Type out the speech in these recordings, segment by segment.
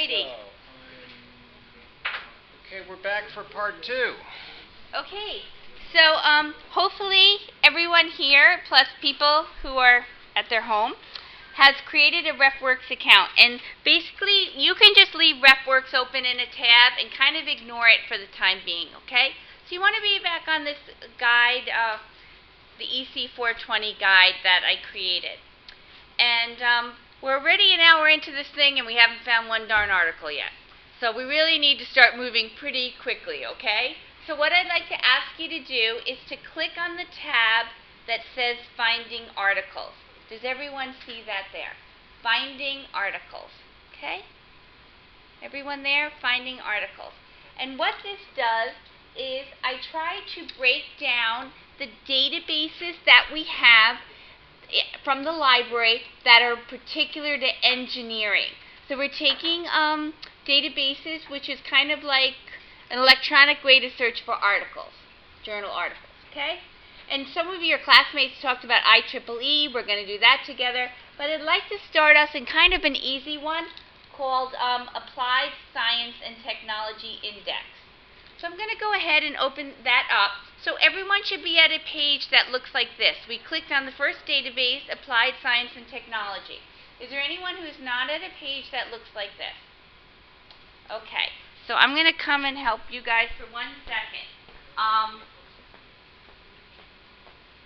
Alrighty. Okay, we're back for part 2. Okay, so hopefully everyone here, plus people who are at their home, has created a RefWorks account. And basically, you can just leave RefWorks open in a tab and kind of ignore it for the time being, okay? So you want to be back on this guide, the IACT20140204 guide that I created. And we're already an hour into this thing and we haven't found one darn article yet. So we really need to start moving pretty quickly, okay? So what I'd like to ask you to do is to click on the tab that says Finding Articles. Does everyone see that there? Finding Articles, okay? Everyone there? Finding Articles. And what this does is I try to break down the databases that we have from the library that are particular to engineering. So we're taking databases, which is kind of like an electronic way to search for articles, journal articles, okay? And some of your classmates talked about IEEE. We're going to do that together. But I'd like to start us in kind of an easy one called Applied Science and Technology Index. So I'm going to go ahead and open that up. So everyone should be at a page that looks like this. We clicked on the first database, Applied Science and Technology. Is there anyone who's not at a page that looks like this? Okay, so I'm going to come and help you guys for 1 second.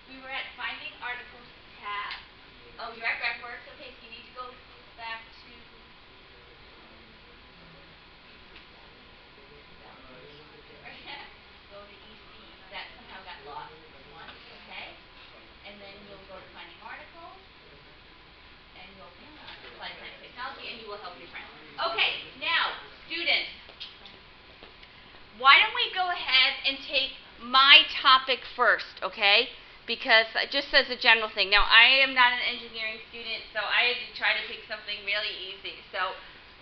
We were at Finding Articles tab. Oh, you're at RefWorks. Okay, so you need to go back to... go to EC. That somehow got lost. Okay? And then you'll go to Finding Articles. And you'll apply science technology, and you will help your friends. Okay, now, students, why don't we go ahead and take my topic first, okay? Because just as a general thing. Now, I am not an engineering student, so I had to try to pick something really easy. So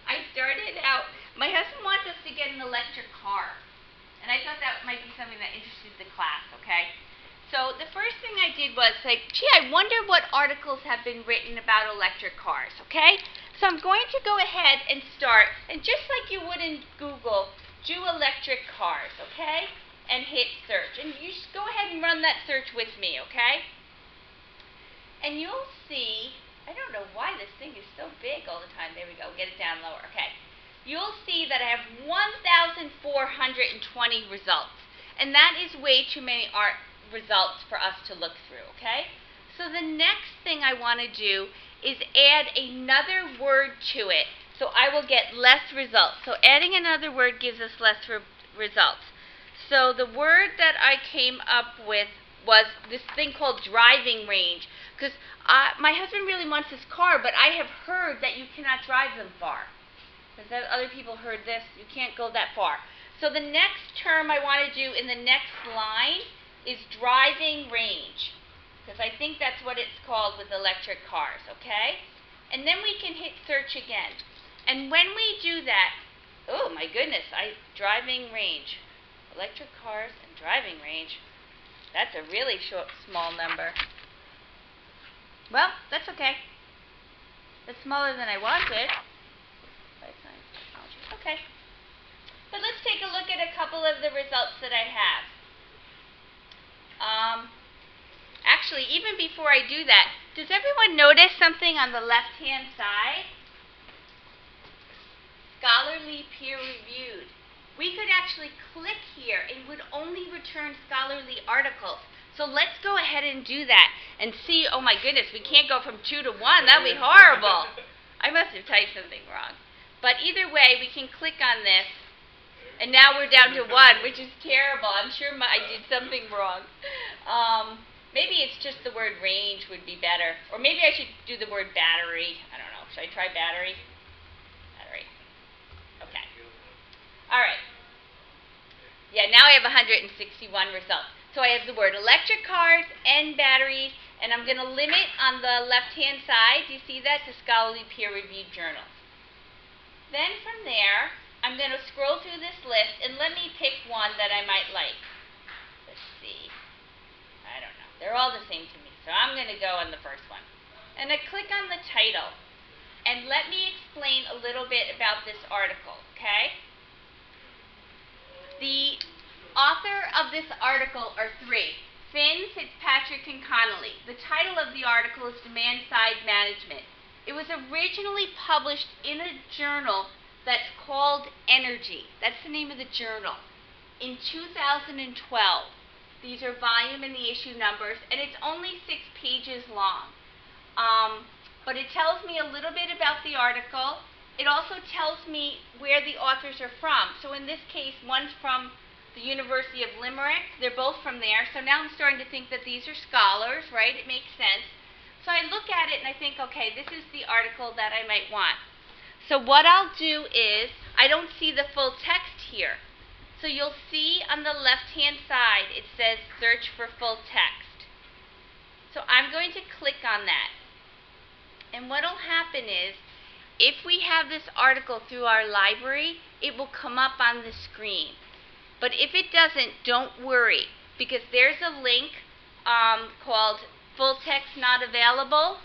I started out, my husband wants us to get an electric car. And I thought that might be something that interested the class, okay? So the first thing I did was say, gee, I wonder what articles have been written about electric cars, okay? So I'm going to go ahead and start, and just like you would in Google, do electric cars, okay? And hit search. And you just go ahead and run that search with me, okay? And you'll see, I don't know why this thing is so big all the time. There we go, get it down lower, okay. You'll see that I have 1,420 results. And that is way too many results for us to look through, okay? So the next thing I want to do is add another word to it, so I will get less results. So adding another word gives us less results. So the word that I came up with was this thing called driving range, because my husband really wants this car, but I have heard that you cannot drive them far. Has other people heard this? You can't go that far. So the next term I want to do in the next line is driving range, because I think that's what it's called with electric cars, okay? And then we can hit search again. And when we do that, oh my goodness, driving range. Electric cars and driving range. That's a really small number. Well, that's okay. That's smaller than I wanted. Okay. But let's take a look at a couple of the results that I have. Actually, even before I do that, does everyone notice something on the left-hand side? Scholarly peer-reviewed. We could actually click here and would only return scholarly articles. So let's go ahead and do that and see, oh my goodness, we can't go from 2 to 1. That would be horrible. I must have typed something wrong. But either way, we can click on this, and now we're down to 1, which is terrible. I'm sure I did something wrong. Maybe it's just the word range would be better. Or maybe I should do the word battery. I don't know. Should I try battery? Battery. Okay. All right. Yeah, now I have 161 results. So I have the word electric cars and batteries, and I'm going to limit on the left-hand side, do you see that, to scholarly peer-reviewed journals. Then from there, I'm going to scroll through this list, and let me pick one that I might like. Let's see. I don't know. They're all the same to me, so I'm going to go on the first one. And I click on the title. And let me explain a little bit about this article, okay? The author of this article are three: Finn, Fitzpatrick, and Connolly. The title of the article is Demand Side Management. It was originally published in a journal that's called Energy. That's the name of the journal. In 2012. These are volume and the issue numbers, and it's only 6 pages long. But it tells me a little bit about the article. It also tells me where the authors are from. So in this case, one's from the University of Limerick. They're both from there. So now I'm starting to think that these are scholars, right? It makes sense. So I look at it and I think, okay, this is the article that I might want. So what I'll do is, I don't see the full text here. So you'll see on the left-hand side, it says search for full text. So I'm going to click on that. And what will happen is, if we have this article through our library, it will come up on the screen. But if it doesn't, don't worry, because there's a link called Full Text Not Available.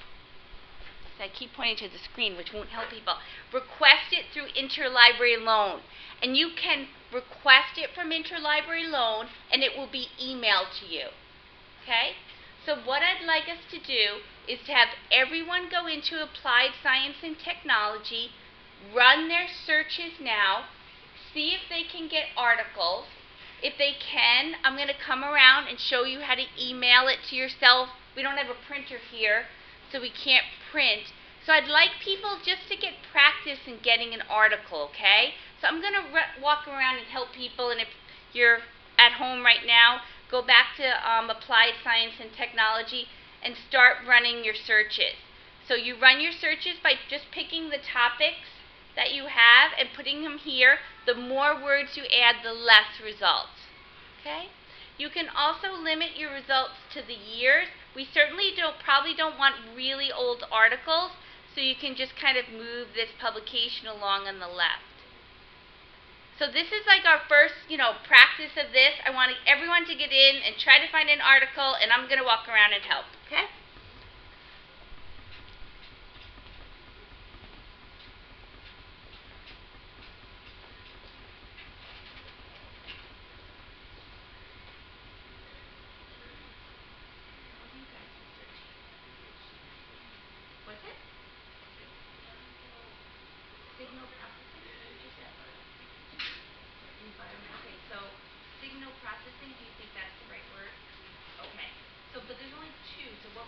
So I keep pointing to the screen, which won't help people. Request it through Interlibrary Loan. And you can request it from Interlibrary Loan, and it will be emailed to you. Okay? So what I'd like us to do is to have everyone go into Applied Science and Technology, run their searches now, see if they can get articles. If they can, I'm going to come around and show you how to email it to yourself. We don't have a printer here, so we can't print. So I'd like people just to get practice in getting an article, okay? So I'm going to walk around and help people, and if you're at home right now, go back to Applied Science and Technology and start running your searches. So you run your searches by just picking the topics that you have and putting them here. The more words you add, the less results. Okay? You can also limit your results to the years. We certainly probably don't want really old articles, so you can just kind of move this publication along on the left. So this is like our first, practice of this. I want everyone to get in and try to find an article, and I'm going to walk around and help, okay? What's it? Signal processing? What did you say? Environment. Okay, so signal processing, do you think that's the right word? Okay. So, but there's only two, so what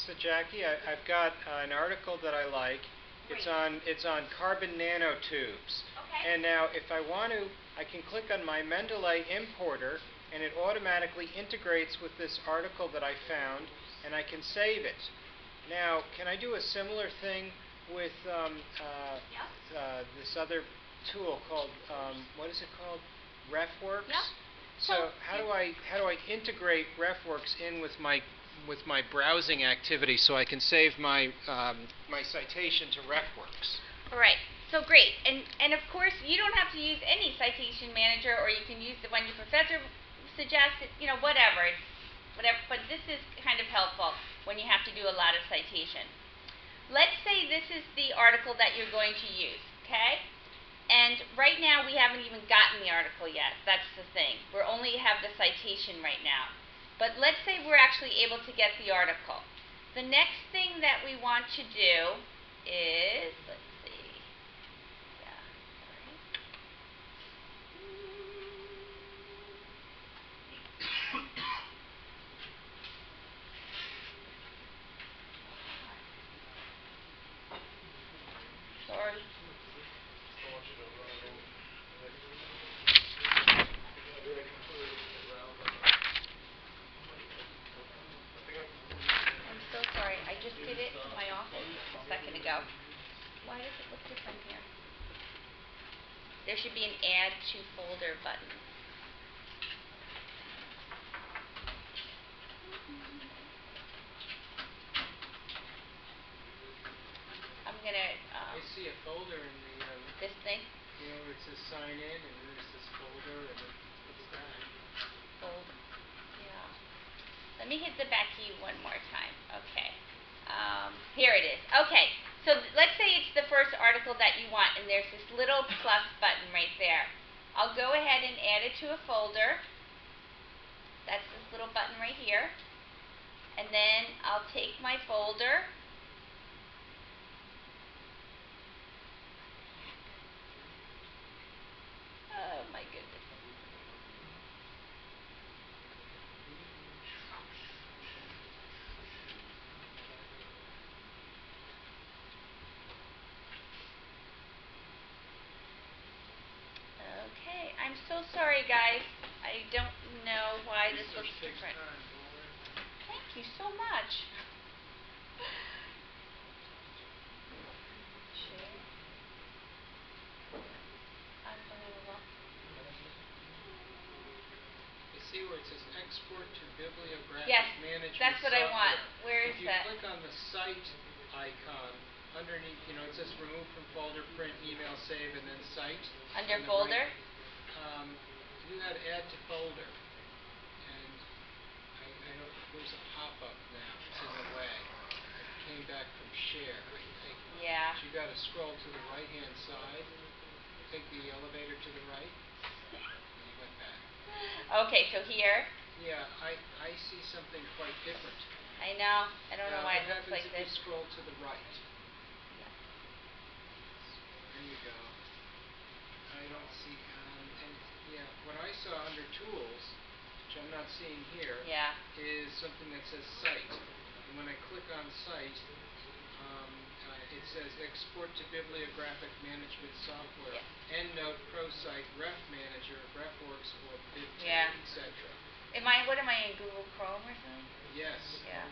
So Jackie, I've got an article that I like. Great. It's on carbon nanotubes. Okay. And now if I want to, I can click on my Mendeley importer and it automatically integrates with this article that I found and I can save it. Now, can I do a similar thing with this other tool called, what is it called? RefWorks? Yep. So how do I integrate RefWorks in with my browsing activity so I can save my my citation to RefWorks? All right. So great. And of course, you don't have to use any citation manager, or you can use the one your professor suggests. You know, whatever. It's whatever. But this is kind of helpful when you have to do a lot of citation. Let's say this is the article that you're going to use. Okay. And right now we haven't even gotten the article yet. That's the thing. We only have the citation right now. But let's say we're actually able to get the article. The next thing that we want to do is, let's see. Yeah, sorry. I'm so sorry. I just did it in my office a second ago. Why does it look different here? There should be an add to folder button. I'm gonna I see a folder in the this thing. you know, where it says sign in and then there's this folder and then what's that? Fold. Yeah. Let me hit the back key one more time. Okay. Here it is. Okay. So let's say it's the first article that you want, and there's this little plus button right there. I'll go ahead and add it to a folder. That's this little button right here. And then I'll take my folder. Oh my goodness. Okay, I'm so sorry guys. I don't know why this looks different. Thank you so much. Share. Unbelievable. You see where it says export to bibliographic Yes, management that's what I want. software. Where is If you that? click on the site icon underneath, you know, it says remove from folder, print, email, save, and then site. Under on the folder? Right, do that add to folder. And I don't, there's a pop-up now. It's in the way. It came back from share, I think. Yeah. So you got to scroll to the right-hand side, take the elevator to the right, and you went back. Okay, so here. Yeah, I see something quite different. I know. I don't know why it looks like What this. happens if you scroll to the right? Yeah. There you go. I don't see, and yeah, what I saw under tools, which I'm not seeing here, Yeah. is something that says site. And when I click on site, it says export to bibliographic management software, Yeah. EndNote, ProSite, Ref Manager, RefWorks, or BibTeX, Yeah. etc. What am I in Google Chrome or something? Yes. Yeah.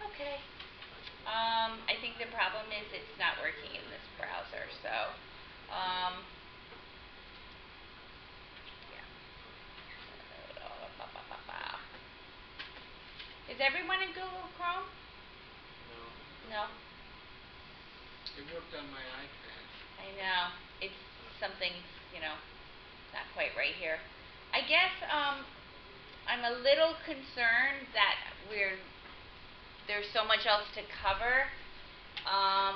Okay. I think the problem is it's not working in this browser, so yeah. Is everyone in Google Chrome? No. It worked on my iPad. I know. It's something, not quite right here. I guess I'm a little concerned that there's so much else to cover. I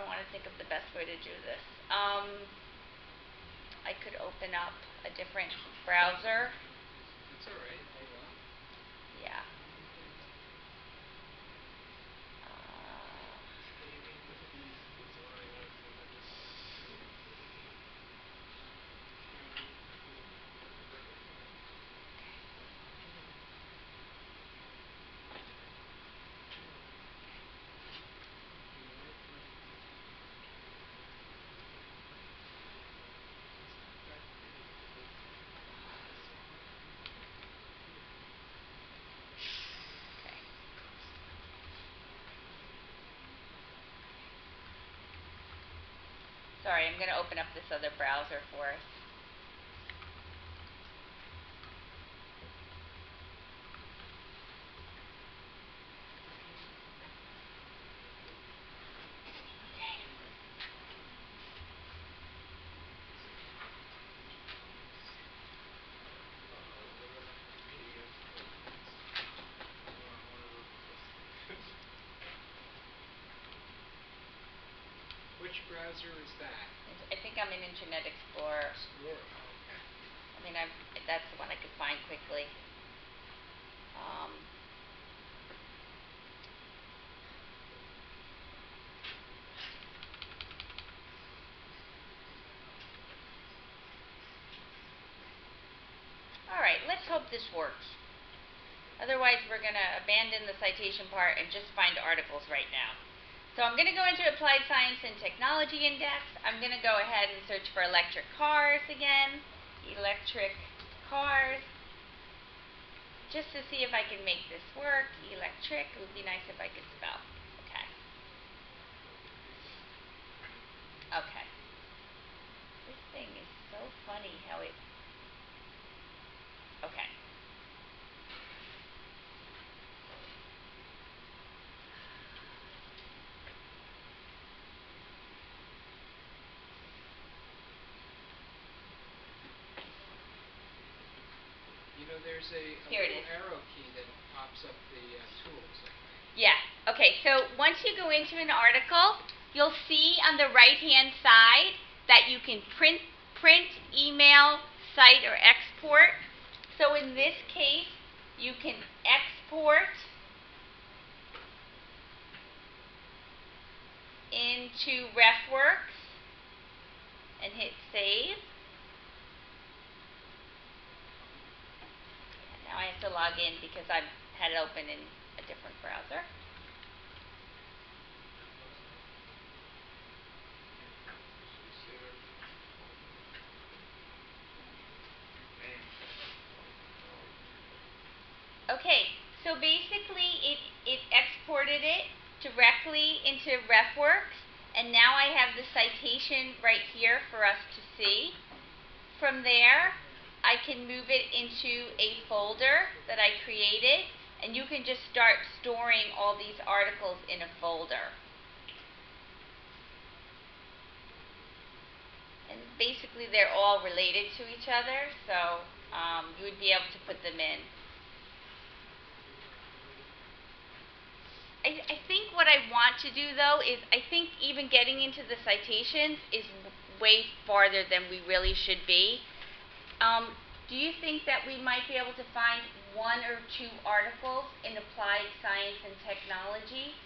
want to think of the best way to do this. I could open up a different browser. That's all right if you want. Yeah. Sorry, I'm going to open up this other browser for us. Which browser is that? I think I'm in Internet Explorer. Explorer. Oh, okay. I mean, that's the one I could find quickly. All right, let's hope this works. Otherwise, we're going to abandon the citation part and just find articles right now. So I'm going to go into Applied Science and Technology Index. I'm going to go ahead and search for electric cars again. Electric cars. Just to see if I can make this work. Electric. It would be nice if I could spell. Okay. Okay. This thing is so funny how it... Okay. You know, there's a Here it little is. arrow key that pops up the tools, I think. Yeah. Okay, so once you go into an article, you'll see on the right-hand side that you can print, email, cite, or export. So in this case, you can export into RefWorks and hit save. Now I have to log in because I've had it open in a different browser. Okay, so basically it exported it directly into RefWorks, and now I have the citation right here for us to see. From there, I can move it into a folder that I created, and you can just start storing all these articles in a folder. And basically they're all related to each other, so you would be able to put them in. I think what I want to do, though, is I think even getting into the citations is way farther than we really should be. Do you think that we might be able to find one or two articles in Applied Science and Technology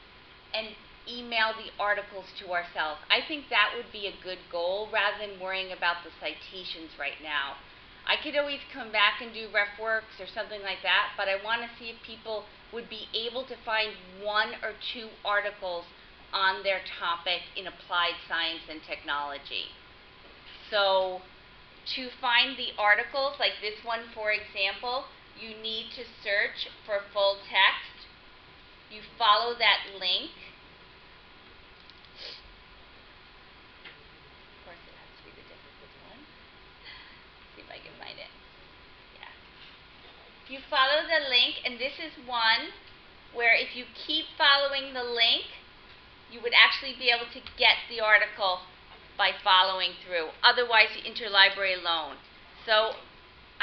and email the articles to ourselves? I think that would be a good goal rather than worrying about the citations right now. I could always come back and do RefWorks or something like that, but I want to see if people would be able to find one or two articles on their topic in Applied Science and Technology. So to find the articles, like this one for example, you need to search for full text. You follow that link. Of course it has to be the difficult one. See if I can find it. Yeah. You follow the link, and this is one where if you keep following the link, you would actually be able to get the article by following through. Otherwise, the interlibrary loan. So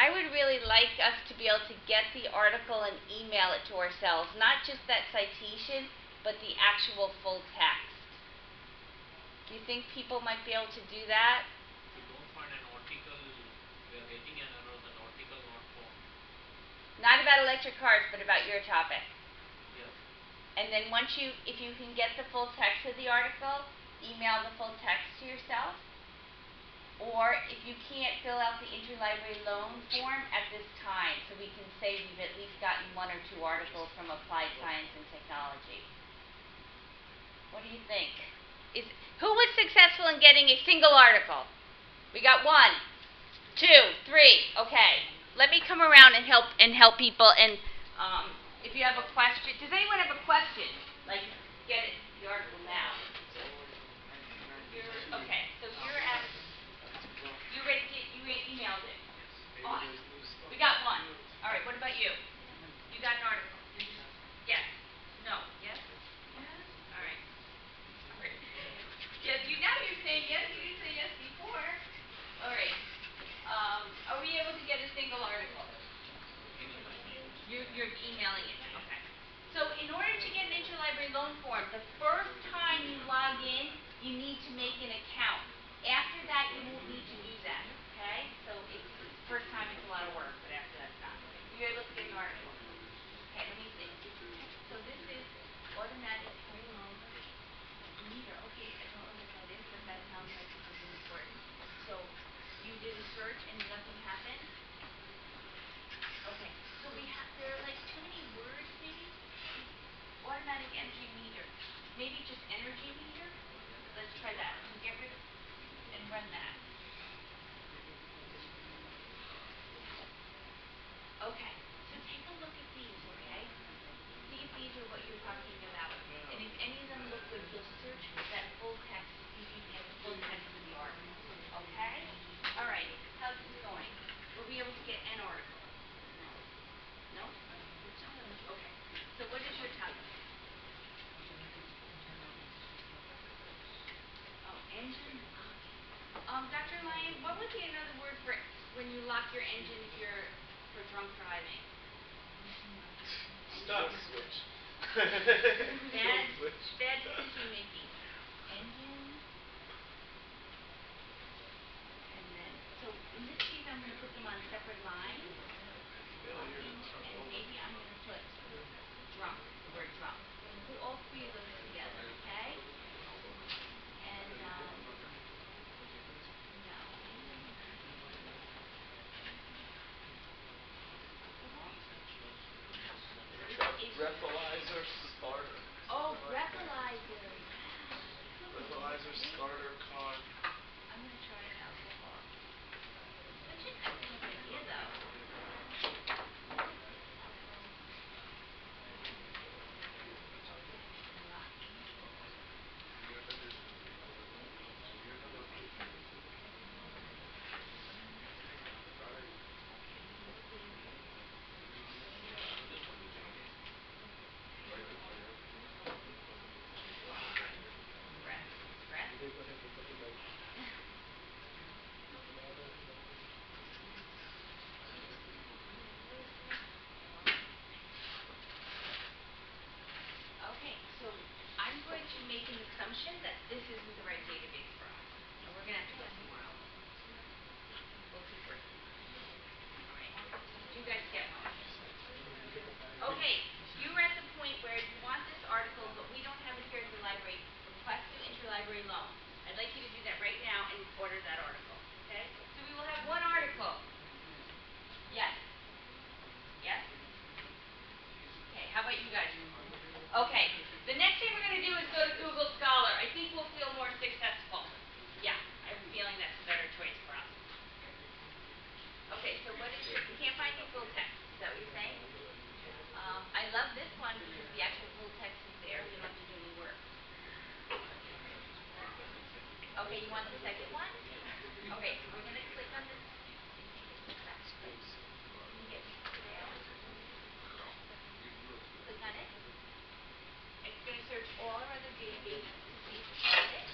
I would really like us to be able to get the article and email it to ourselves. Not just that citation, but the actual full text. Do you think people might be able to do that? If you don't find an article, we are getting an error that article not found. Not about electric cars, but about your topic. Yes. And then once you, if you can get the full text of the article, email the full text to yourself. Or if you can't fill out the interlibrary loan form at this time, so we can say we've at least gotten one or two articles from Applied Science and Technology. What do you think? Who was successful in getting a single article? We got 1, 2, 3. Okay. Let me come around and help people. And if you have a question, does anyone have a question? Like, get it, the article now. Okay. So you need to make an account. After that, you won't need to do that, okay? So it's first time it's a lot of work, but after that's not. You're able to get an article. Okay, let me see. So this is automatic home loan meter. Okay, I don't know what that is, but that sounds like something important. So you did a search and nothing happened? Okay, so there are like too many words maybe? Automatic energy meter. Maybe just energy meter? Let's try that. So get rid of and run that. Okay, so take a look at these, okay? See if these are what you're talking about. And if any of them look good, you'll search for that full text to see if you can get the full text of the article. Okay? Alright, how's this going? We'll be able to get an article. No? Okay. So what is your topic? Oh, engine locking. Dr. Lyon, what would be another word for when you lock your engine if you're for drunk driving? Stop switch. Bad decision making. Engine. And then, so in this case, I'm going to put them on separate lines. And maybe I'm going to put drunk, the word drunk. Put all three of those together, okay? And, no. Breathalyzer starter. Oh, breathalyzer. Wow. Breathalyzer starter car. I'm going to try it out so far. Such an excellent idea, though. Breath. Okay, so I'm going to make an assumption that this isn't the right database for us. And we're going to have to go somewhere else. We'll keep working. Alright, you guys get one. Okay, you were at the point where you want this article, but we don't have it here at the library. Request to interlibrary loan. I'd like you to do that right now and order that article. Okay? So we will have one article. Yes? Yes? Okay, how about you guys? Okay, the next thing we're going to do is go to Google Scholar. I think we'll feel more successful. Yeah, I have a feeling that's a better choice for us. Okay, so you can't find your full text. Is that what you're saying? I love this one because the actual full text is there. You don't have to do any work. Okay, you want the second one? Okay, so we're going to click on this. Can you get me there? Click on it. It's going to search all our other databases to see if it's got it.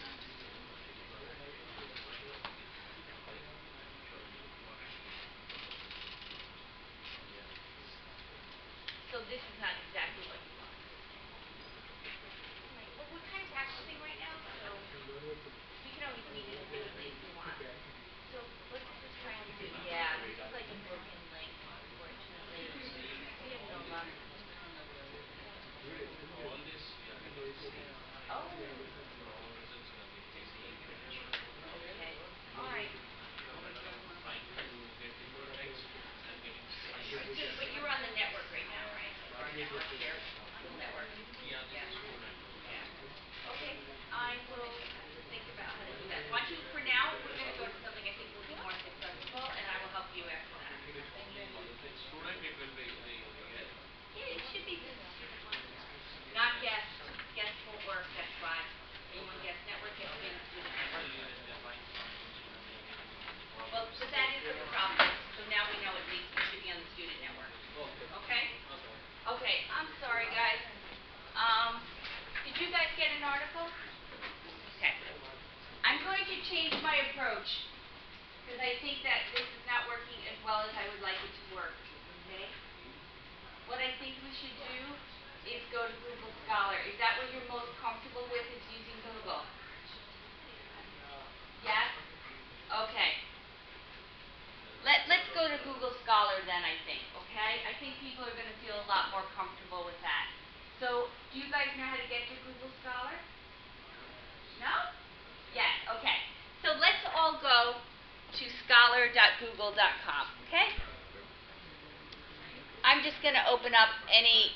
So this is not exactly what you want. Right. Well, we're kind of practicing right now, so we can always meet individually if you want. So let's just try and see. Yeah, this is like a broken link, unfortunately. We have no luck. All this we are able to see. Oh. scholar.google.com, okay? I'm just going to open up any,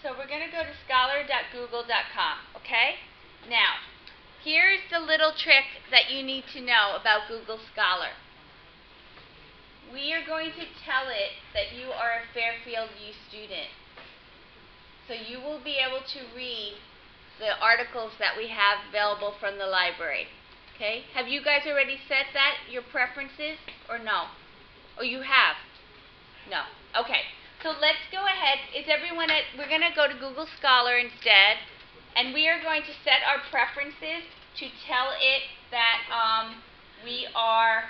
So we're going to go to scholar.google.com, okay? Now, here's the little trick that you need to know about Google Scholar. We are going to tell it that you are a Fairfield U student. So you will be able to read the articles that we have available from the library. Okay? Have you guys already set that, your preferences, or no? Oh, you have? No. Okay. So let's go ahead. Is everyone we're going to go to Google Scholar instead, and we are going to set our preferences to tell it that we are...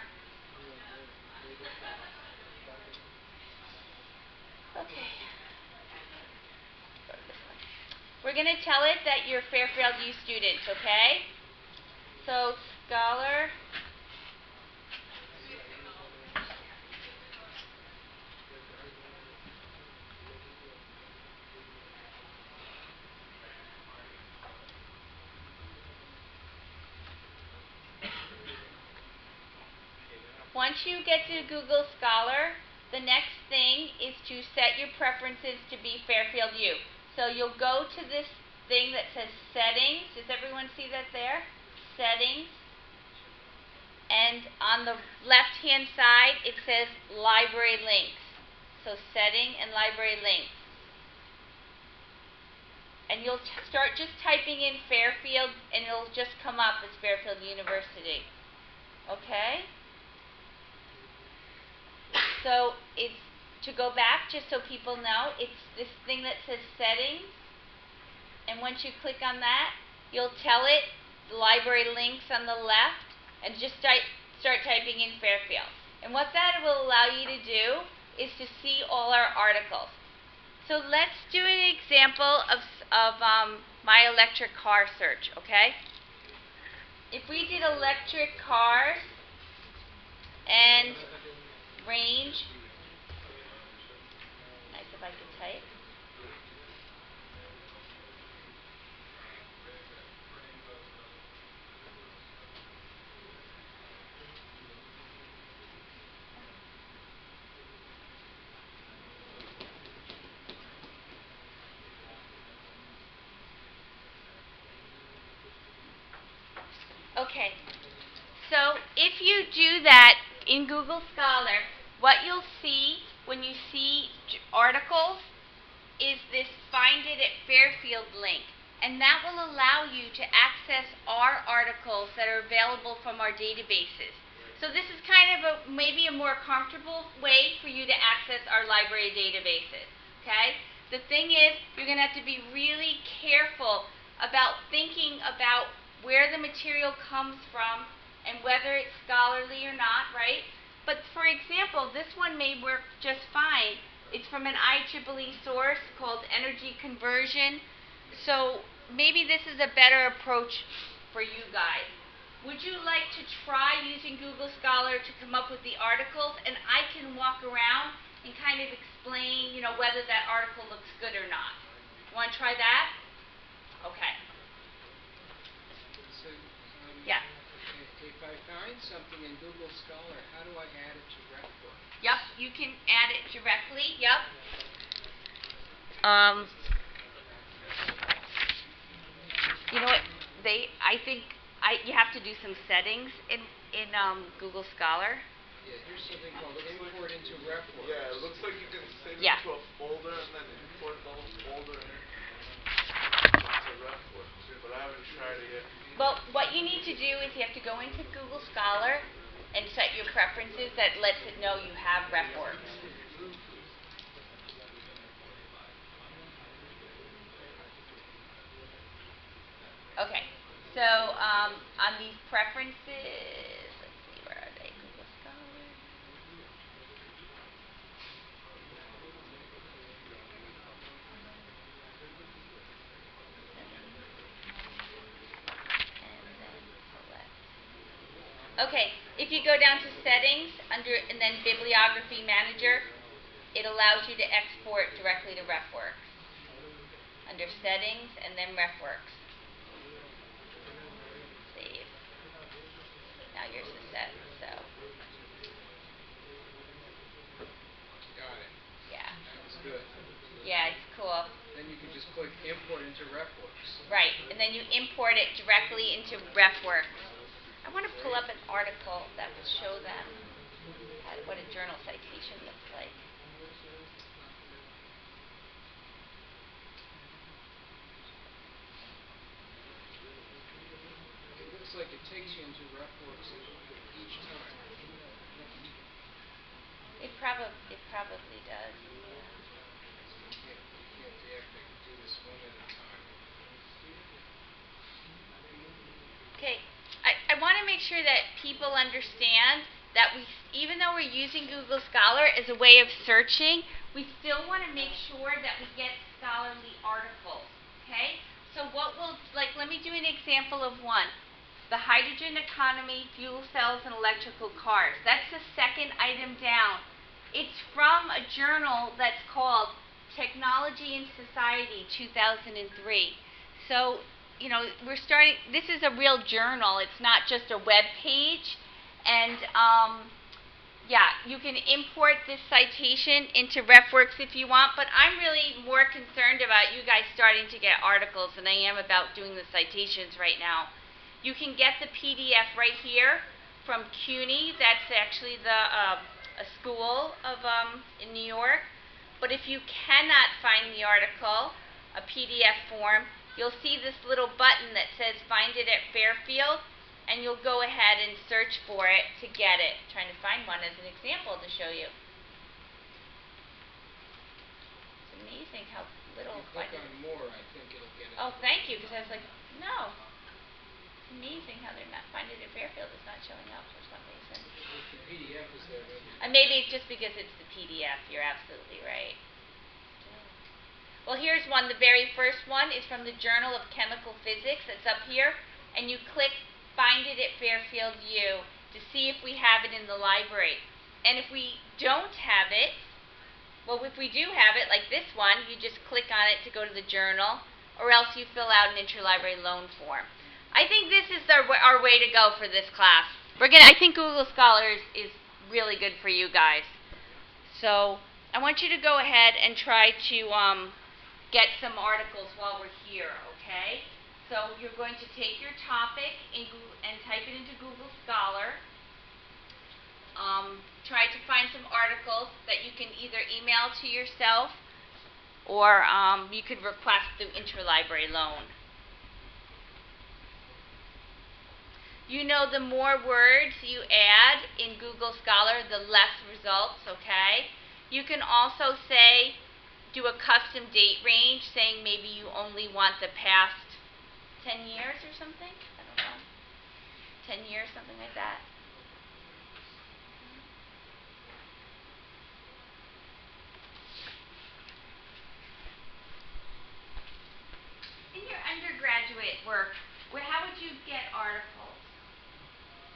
Okay. We're going to tell it that you're Fairfield U students, okay? So, Scholar. Once you get to Google Scholar, the next thing is to set your preferences to be Fairfield U. So you'll go to this thing that says Settings. Does everyone see that there? Settings. And on the left-hand side, it says Library Links. So Setting and Library Links. And you'll start just typing in Fairfield, and it'll just come up as Fairfield University. Okay? So it's, to go back, just so people know, it's this thing that says Settings. And once you click on that, you'll tell it the library links on the left, and just start typing in Fairfield. And what that will allow you to do is to see all our articles. So let's do an example of my electric car search, okay? If we did electric cars and range, nice if I could type. Okay, so if you do that in Google Scholar, what you'll see when you see articles is this Find It at Fairfield link. And that will allow you to access our articles that are available from our databases. So this is kind of maybe a more comfortable way for you to access our library databases. Okay? The thing is, you're going to have to be really careful about thinking about where the material comes from and whether it's scholarly or not, right? But for example, this one may work just fine. It's from an IEEE source called Energy Conversion. So maybe this is a better approach for you guys. Would you like to try using Google Scholar to come up with the articles? And I can walk around and kind of explain, whether that article looks good or not. Want to try that? Okay. So, Yeah. if I find something in Google Scholar, how do I add it to RefWorks? Yep, you can add it directly. Yep. You know what? You have to do some settings in Google Scholar. Yeah, here's something called import into RefWorks. Yeah, it looks like you can save Yeah. it to a folder and then import the whole folder into RefWorks. But I haven't tried it yet. Well, what you need to do is you have to go into Google Scholar and set your preferences that lets it know you have RefWorks. Okay, so on these preferences, let's see, where are they? Google Scholar. Okay, if you go down to Settings and then Bibliography Manager, it allows you to export directly to RefWorks. Under Settings and then RefWorks. Save. Now yours is set, so Got it. yeah. That was good. Yeah, it's cool. Then you can just click Import into RefWorks. Right, and then you import it directly into RefWorks. I want to pull up an article that will show them what a journal citation looks like. It looks like it takes you into RefWorks each time. It probably does. Yeah. You can't do this one at a time. Okay, I want to make sure that people understand that even though we're using Google Scholar as a way of searching, we still want to make sure that we get scholarly articles, okay? So let me do an example of one. The hydrogen economy, fuel cells, and electrical cars. That's the second item down. It's from a journal that's called Technology and Society 2003. So, you know, this is a real journal. It's not just a web page. And, yeah, you can import this citation into RefWorks if you want, but I'm really more concerned about you guys starting to get articles than I am about doing the citations right now. You can get the PDF right here from CUNY. That's actually a school in New York. But if you cannot find the article, a PDF form, you'll see this little button that says Find it at Fairfield, and you'll go ahead and search for it to get it. I'm trying to find one as an example to show you. It's amazing how little. If you click on more, I think it'll get it. Oh, thank you, because I was like, no. It's amazing how they're not Find it at Fairfield is not showing up for some reason. If the PDF is there, maybe. Maybe it's just because it's the PDF. You're absolutely right. Well, here's one. The very first one is from the Journal of Chemical Physics. It's up here. And you click Find it at Fairfield U to see if we have it in the library. And if we don't have it, well, if we do have it, like this one, you just click on it to go to the journal, or else you fill out an interlibrary loan form. I think this is our way to go for this class. I think Google Scholar is really good for you guys. So I want you to go ahead and try to get some articles while we're here, okay? So you're going to take your topic and type it into Google Scholar. Try to find some articles that you can either email to yourself or you could request through interlibrary loan. You know, the more words you add in Google Scholar, the less results, okay? You can also do a custom date range, saying maybe you only want the past 10 years or something. I don't know. 10 years, something like that. In your undergraduate work, how would you get articles?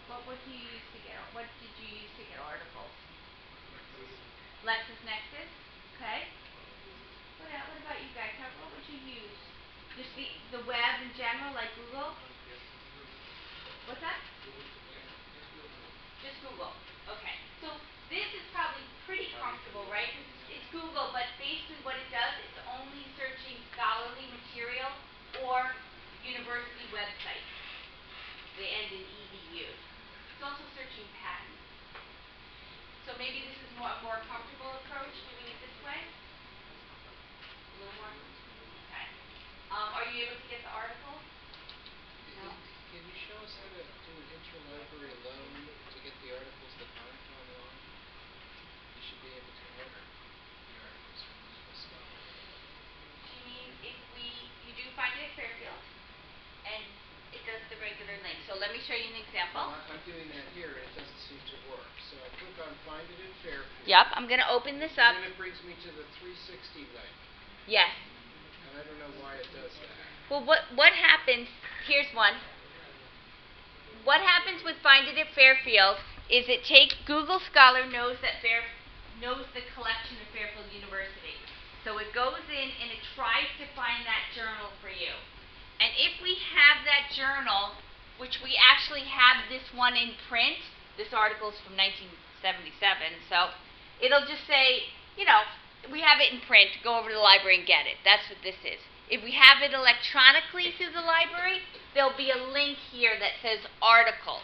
What did you use to get articles? LexisNexis. Okay. What about you guys? What would you use? Just the web in general, like Google? What's that? Just Google. Okay. So this is probably pretty comfortable, right? It's Google, but basically what it does is only searching scholarly material or university websites. They end in edu. It's also searching patents. So maybe this is a more comfortable approach, doing it this way? A little more? Okay. Are you able to get the article? No. Can you show us how to do an interlibrary loan to get the articles that aren't online? You should be able to order the articles from Google Scholar. You mean if you do find it at Fairfield, and it does the regular link. So let me show you an example. Well, I'm doing that here, and it doesn't seem to work. So I click on Find it at Fairfield. Yep, I'm going to open this up. And then it brings me to the 360 link. Yes. And I don't know why it does that. Well, what happens, here's one. What happens with Find it at Fairfield is Google Scholar knows knows the collection of Fairfield University. So it goes in and it tries to find that journal for you. And if we have that journal, which we actually have this one in print, this article is from 1977, so it'll just say, you know, we have it in print, go over to the library and get it. That's what this is. If we have it electronically through the library, there'll be a link here that says articles.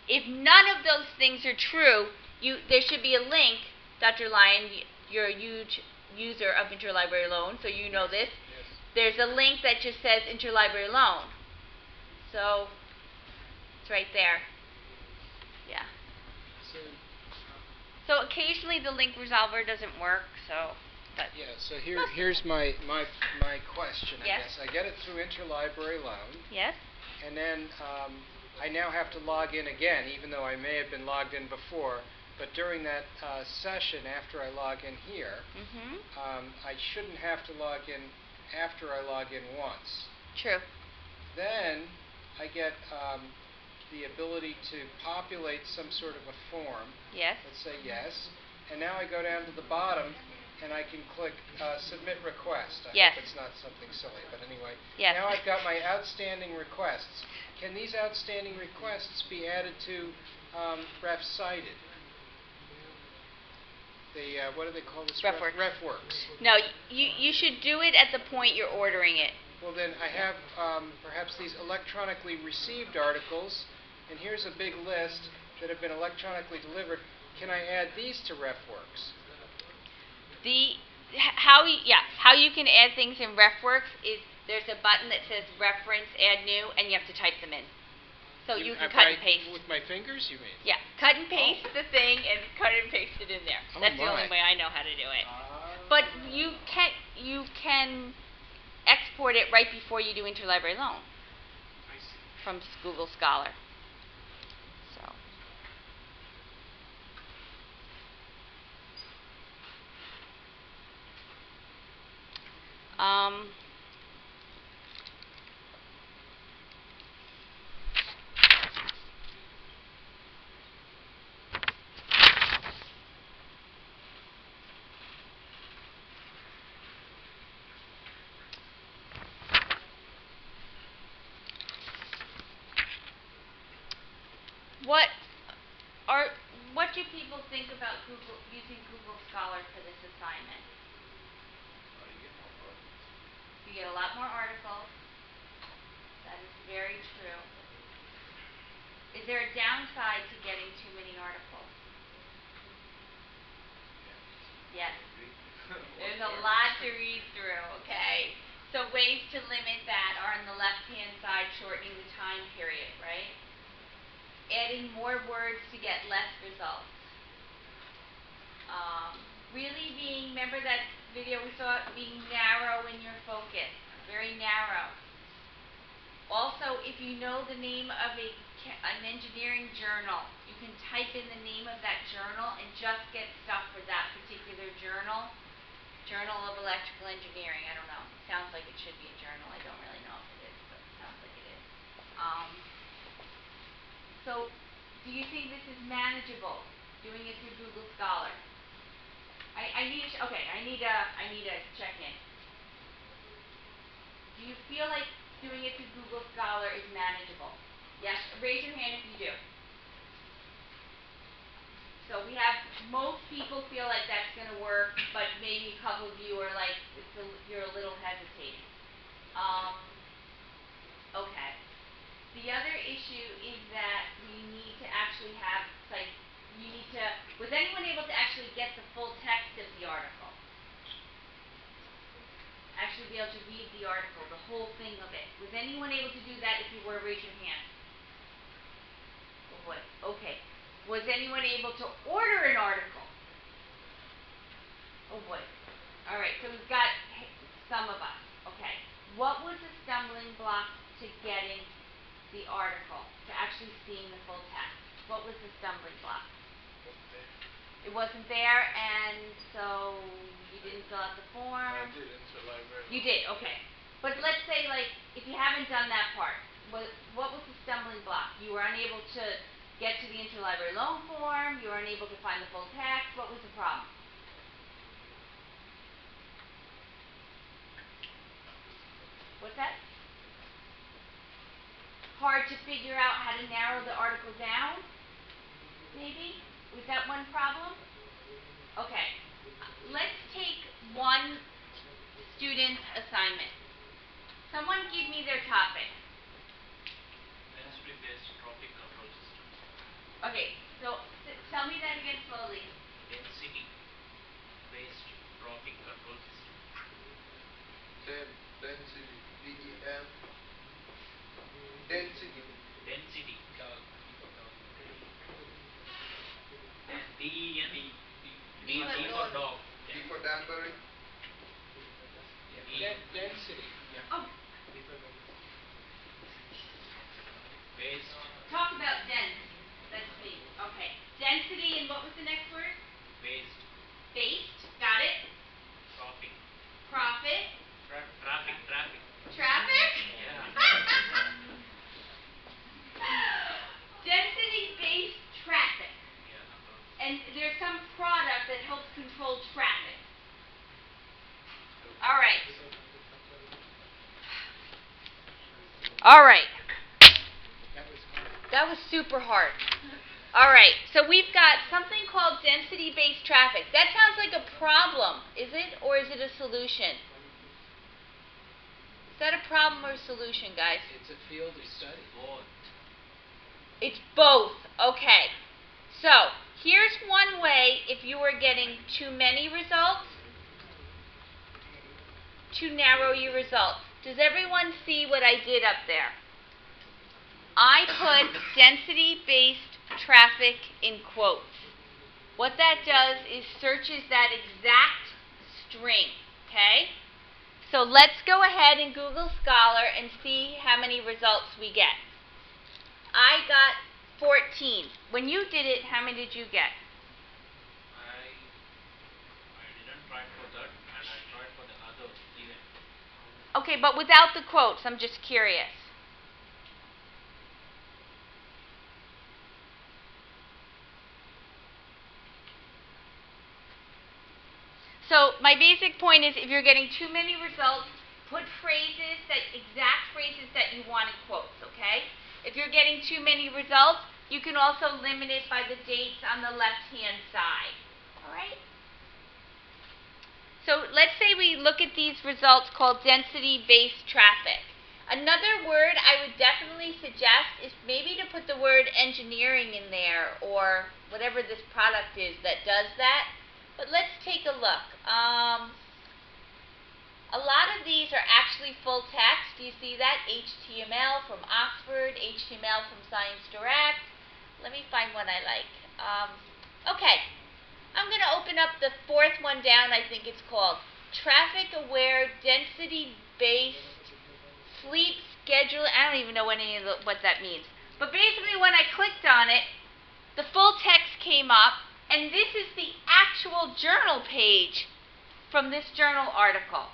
If none of those things are true, there should be a link. Dr. Lyon, you're a huge user of interlibrary loan, so you know this. Yes. There's a link that just says interlibrary loan. So it's right there. Yeah. So occasionally the link resolver doesn't work, but Yeah, so here's my question, I Yes. guess. I get it through interlibrary loan, yes. and then I now have to log in again, even though I may have been logged in before. But during that session, after I log in here, I shouldn't have to log in after I log in once. True. Then I get the ability to populate some sort of a form. Yes. Let's say yes. And now I go down to the bottom and I can click submit request. I Yes. hope it's not something silly, but anyway. Yes. Now I've got my outstanding requests. Can these outstanding requests be added to Ref Cited? The what do they call this? RefWorks. RefWorks. No, you should do it at the point you're ordering it. Well, then I have perhaps these electronically received articles, and here's a big list that have been electronically delivered. Can I add these to RefWorks? How you can add things in RefWorks is there's a button that says reference, add new, and you have to type them in. So you can cut and paste. With my fingers, you mean? Yeah, cut and paste the thing and cut and paste it in there. Oh That's the only my. way I know how to do it. But you can export it right before you do interlibrary loan I see. from Google Scholar. So. What do people think about using Google Scholar for this assignment? You get a lot more articles. That is very true. Is there a downside to getting too many articles? Yes. There's a lot to read through, okay? So ways to limit that are on the left-hand side, shortening the time period, right? Adding more words to get less results. Remember that video we saw, being narrow in your focus, very narrow. Also, if you know the name of an engineering journal, you can type in the name of that journal and just get stuff for that particular journal. Journal of Electrical Engineering, I don't know. Sounds like it should be a journal. I don't really know if it is, but it sounds like it is. So, do you think this is manageable, doing it through Google Scholar? I need a check-in. Do you feel like doing it through Google Scholar is manageable? Yes? Raise your hand if you do. So we have, most people feel like that's going to work, but maybe a couple of you are like, you're a little hesitating. Okay. The other issue is that we need to actually have, was anyone able to actually get the full text of the article? Actually be able to read the article, the whole thing of it. Was anyone able to do that? If you were, raise your hand. Oh boy. Okay. Was anyone able to order an article? Oh boy. Alright, so we've got some of us. Okay. What was the stumbling block to getting the article, to actually seeing the full text? What was the stumbling block? It wasn't there, and so you didn't fill out the form? I did interlibrary. You did, okay. But let's say, like, if you haven't done that part, what was the stumbling block? You were unable to get to the interlibrary loan form, you were unable to find the full text, what was the problem? What's that? Hard to figure out how to narrow the article down? Maybe? Was that one problem? Okay. Let's take one student's assignment. Someone give me their topic. Density-based traffic control system. Okay, so tell me that again slowly. Density-based traffic control system. Density. DEM. Density. Density. DEN. D for dog. D for Danbury. Density. Yeah. Oh, Based. talk about dense. That's me. Okay. Density and what was the next word? Based. Based. Got it. Traffic. Profit. Traffic. Traffic? Yeah. Density-based traffic. Yeah. And there's some product that helps control traffic. All right. All right. That was super hard. All right. So we've got something called density-based traffic. That sounds like a problem, is it? Or is it a solution? Is that a problem or a solution, guys? It's a field of study. Both. It's both. Okay. So, here's one way if you are getting too many results to narrow your results. Does everyone see what I did up there? I put density-based traffic in quotes. What that does is searches that exact string, okay? So let's go ahead and Google Scholar and see how many results we get. I got 14. When you did it, how many did you get? I didn't try for that, and I tried for the other even. Okay, but without the quotes, I'm just curious. So my basic point is if you're getting too many results, put exact phrases that you want in quotes, okay? If you're getting too many results, you can also limit it by the dates on the left-hand side, all right? So let's say we look at these results called density-based traffic. Another word I would definitely suggest is maybe to put the word engineering in there or whatever this product is that does that. But let's take a look. A lot of these are actually full text. Do you see that? HTML from Oxford, HTML from Science Direct. Let me find one I like. Okay. I'm going to open up the fourth one down, I think it's called. Traffic Aware Density-Based Fleet Schedule. I don't even know what that means. But basically when I clicked on it, the full text came up, and this is the actual journal page from this journal article,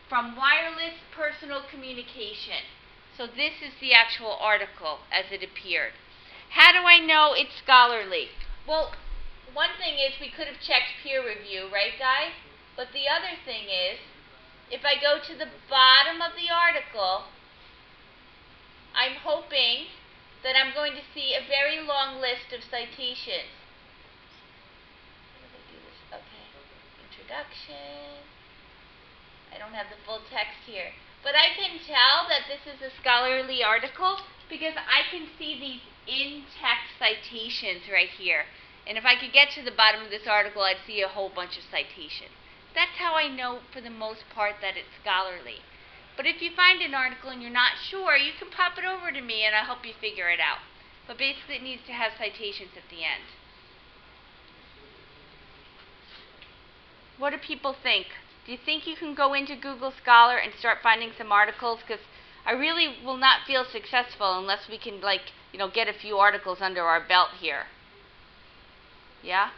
from Wireless Personal Communication. So this is the actual article as it appeared. How do I know it's scholarly? Well, one thing is we could have checked peer review, right guys? But the other thing is, if I go to the bottom of the article, I'm hoping that I'm going to see a very long list of citations. Okay, introduction. I don't have the full text here. But I can tell that this is a scholarly article because I can see these in-text citations right here. And if I could get to the bottom of this article, I'd see a whole bunch of citations. That's how I know, for the most part, that it's scholarly. But if you find an article and you're not sure, you can pop it over to me and I'll help you figure it out. But basically it needs to have citations at the end. What do people think? Do you think you can go into Google Scholar and start finding some articles? Because I really will not feel successful unless we can, get a few articles under our belt here. Yeah?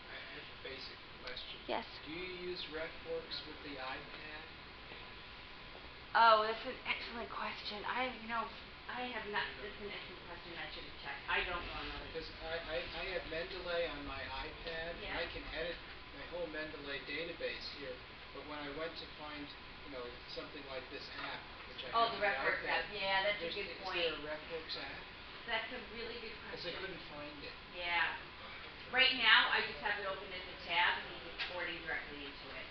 I have a basic question. Yes. Do you use RefWorks with the iPad? Oh, that's an excellent question. I have not. That's an excellent question. I should have checked. I don't know. Because I have Mendeley on my iPad. Yeah. And I can edit my whole Mendeley database here. But when I went to find something like this app, which I Oh, have the on the RefWorks iPad. app. Yeah, that's a Is good there point. a RefWorks app? That's a really good Because question. I couldn't find it. Yeah. Right now, I just have it open as a tab, and he's exporting directly into it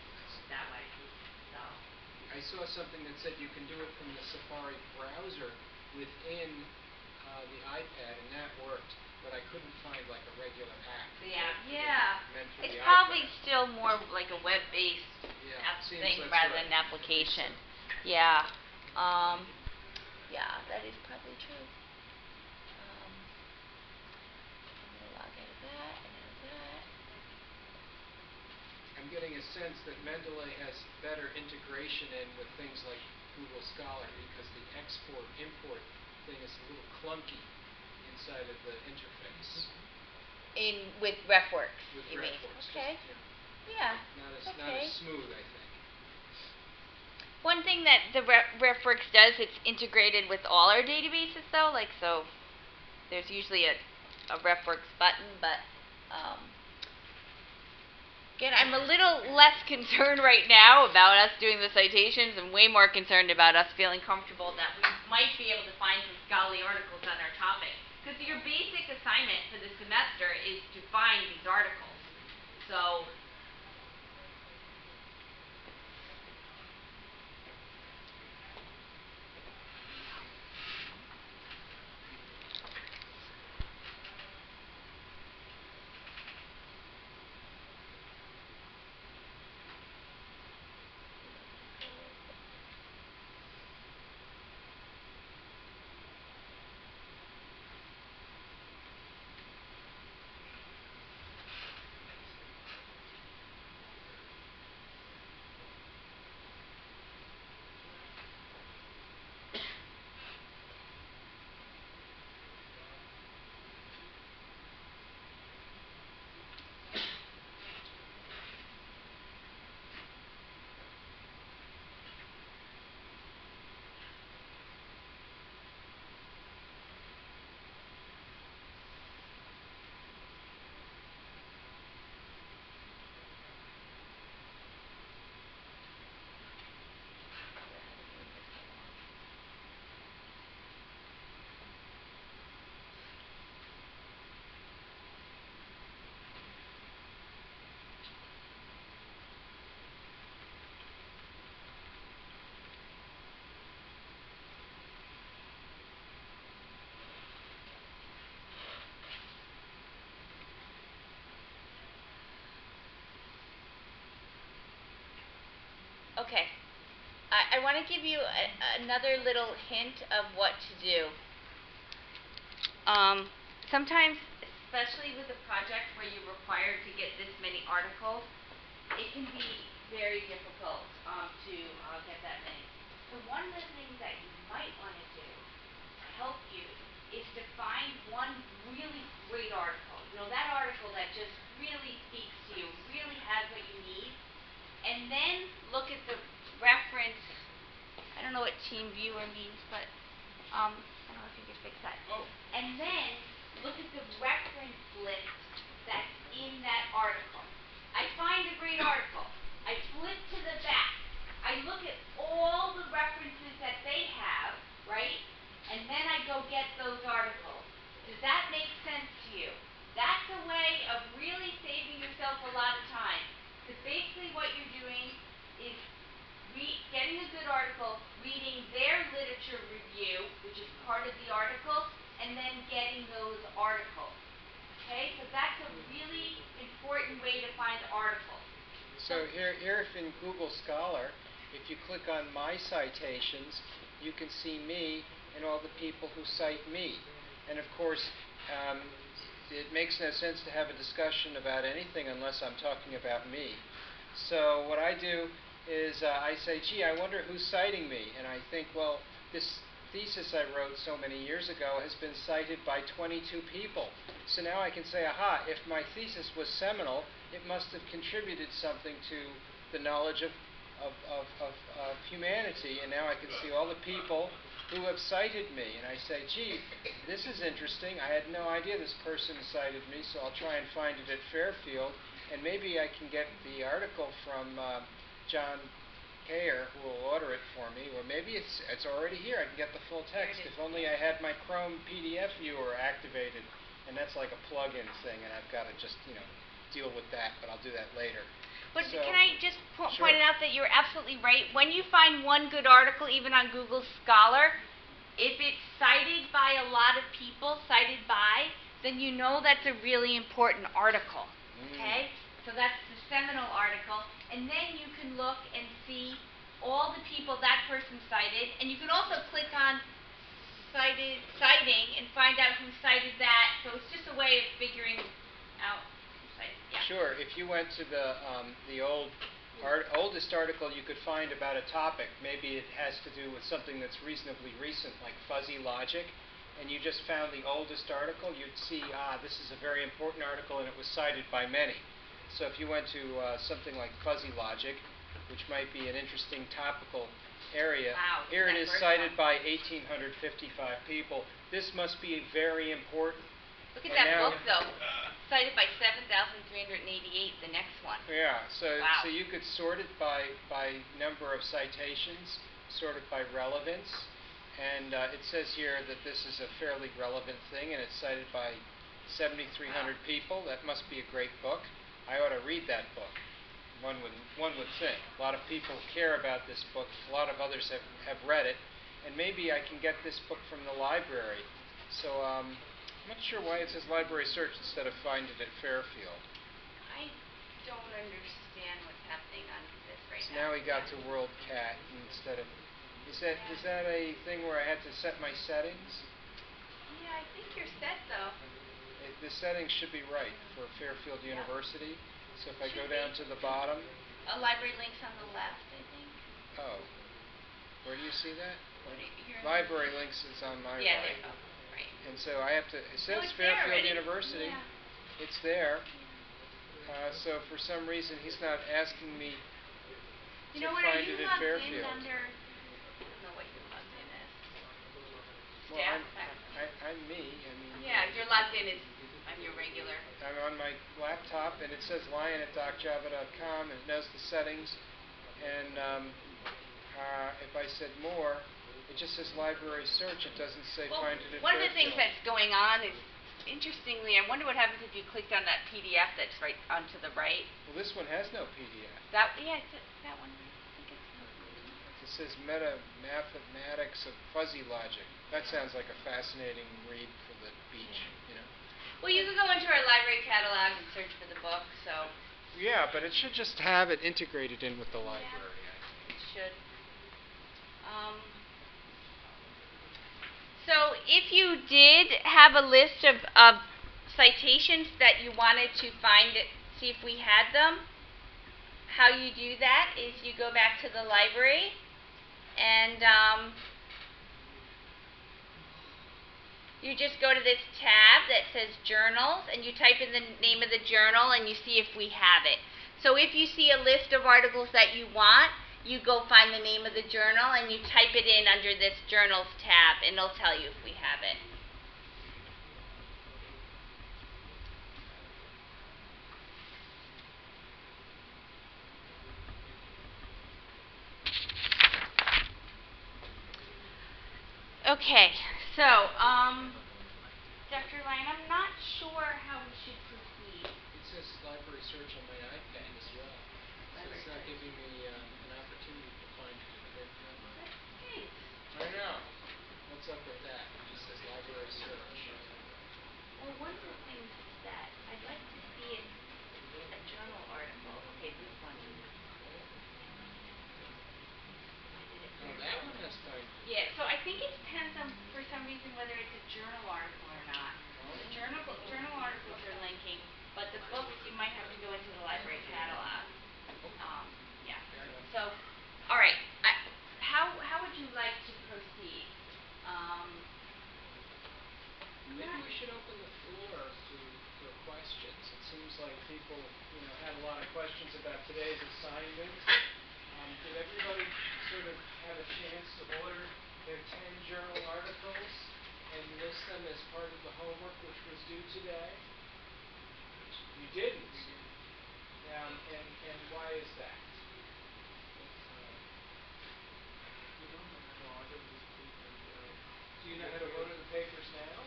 that way. So. I saw something that said you can do it from the Safari browser within the iPad, and that worked, but I couldn't find like a regular app. Yeah. Meant for It's the probably iPad. still more like a web-based Seems thing that's rather right. than an application. Yeah. Yeah, that is probably true. I'm gonna log out of that and out of that. I'm getting a sense that Mendeley has better integration in with things like Google Scholar, because the export-import thing is a little clunky inside of the interface. With RefWorks, With you mean? RefWorks. Okay. Yeah. Yeah. Not as smooth, I think. One thing that the RefWorks does, it's integrated with all our databases, though. Like, so there's usually a RefWorks button, but again, I'm a little less concerned right now about us doing the citations, and way more concerned about us feeling comfortable that we might be able to find some scholarly articles on our topic. Because your basic assignment for the semester is to find these articles. So. Okay, I want to give you another little hint of what to do. Sometimes, especially with a project where you're required to get this many articles, it can be very difficult to get that many. So one of the things that you might want to do to help you is to find one really great article. You know, that article that just really speaks to you, really has what you need. And then look at the reference. I don't know what team viewer means, but I don't know if you can fix that. Oh. And then look at the reference list that's in that article. I find a great article. I flip to the back. I look at all the references that they have, right? And then I go get those articles. Does that make sense to you? That's a way of really saving yourself a lot of time. Because basically what you're doing is getting a good article, reading their literature review, which is part of the article, and then getting those articles. Okay? So that's a really important way to find articles. So here if in Google Scholar, if you click on My Citations, you can see me and all the people who cite me. And of course, it makes no sense to have a discussion about anything unless I'm talking about me. So what I do is I say, gee, I wonder who's citing me. And I think, well, this thesis I wrote so many years ago has been cited by 22 people. So now I can say, aha, if my thesis was seminal, it must have contributed something to the knowledge of humanity. And now I can see all the people who have cited me. And I say, gee, this is interesting. I had no idea this person cited me, so I'll try and find it at Fairfield. And maybe I can get the article from John payer who will order it for me, or maybe it's already here. I can get the full text. There it is. If only I had my Chrome PDF viewer activated, and that's like a plug-in thing, and I've got to just deal with that. But I'll do that later. But So, can I just sure. point it out that you're absolutely right. When you find one good article, even on Google Scholar, if it's cited by a lot of people, then you know that's a really important article. Okay? So that's the seminal article. And then you can look and see all the people that person cited. And you can also click on citing and find out who cited that. So it's just a way of figuring out who cited. Yeah. Sure. If you went to the oldest article you could find about a topic, maybe it has to do with something that's reasonably recent, like fuzzy logic, and you just found the oldest article, you'd see, this is a very important article and it was cited by many. So if you went to something like fuzzy logic, which might be an interesting topical area, Wow, here it is first cited one. by 1,855 people. This must be very important. Look at And that now- book, though. Cited by 7,388, the next one. Yeah, so Wow. so you could sort it by number of citations, sort it by relevance, and it says here that this is a fairly relevant thing, and it's cited by 7,300 people. That must be a great book. I ought to read that book. One would think. A lot of people care about this book. A lot of others have read it, and maybe I can get this book from the library. So I'm not sure why it says library search instead of find it at Fairfield. I don't understand what's happening on this right So now. now we got to World Cat instead of. Is that a thing where I had to set my settings? Yeah, I think you're set, though. The settings should be right for Fairfield University. So if I go Should down be. to the bottom, Library links on the left, I think. oh, where do you see that? You're Library links is on my Yeah, right. there you go. Right. And so I have to, it says it's there Fairfield already. University. Yeah. It's there. So for some reason he's not asking me You to know what? Are find you it at logged in Fairfield. under? I don't know what you're logged in as. Well, Staff. I'm me. I mean, Yeah, you're logged in as on your regular. I'm on my laptop, and it says lion at docjava.com, and it knows the settings. And if I said more, it just says library search. It doesn't say Well, find it at one of the things Fairfield. that's going on is, interestingly, I wonder what happens if you clicked on that PDF that's right onto the right. Well, this one has no PDF. That that one. I think It it's says meta mathematics of fuzzy logic. That sounds like a fascinating read for the beach, Well, you could go into our library catalog and search for the book. So Yeah, but it should just have it integrated in with the library. it should. So if you did have a list of citations that you wanted to see if we had them, how you do that is you go back to the library and you just go to this tab that says journals and you type in the name of the journal and you see if we have it. So if you see a list of articles that you want, you go find the name of the journal and you type it in under this journals tab and it'll tell you if we have it. Okay, so Dr. Lyon, I'm not sure how we should proceed. It says library search on my iPad as well. So it's not giving me an opportunity to find it at Fairfield. I know. What's up with that? It just says library search. Well, one of the things that I'd like to see is a journal article. Okay, this one. Oh, that one has time. Yeah, so I think it depends on, for some reason, whether it's a journal article or not. The journal articles are linking, but the books you might have to go into the library catalog. Yeah. So, all right. How would you like to proceed? Maybe we should open the floor for questions. It seems like people, had a lot of questions about today's assignment. Did everybody sort of have a chance to order their 10 journal articles and list them as part of the homework which was due today? You didn't. And why is that? Do you know how to order the papers now?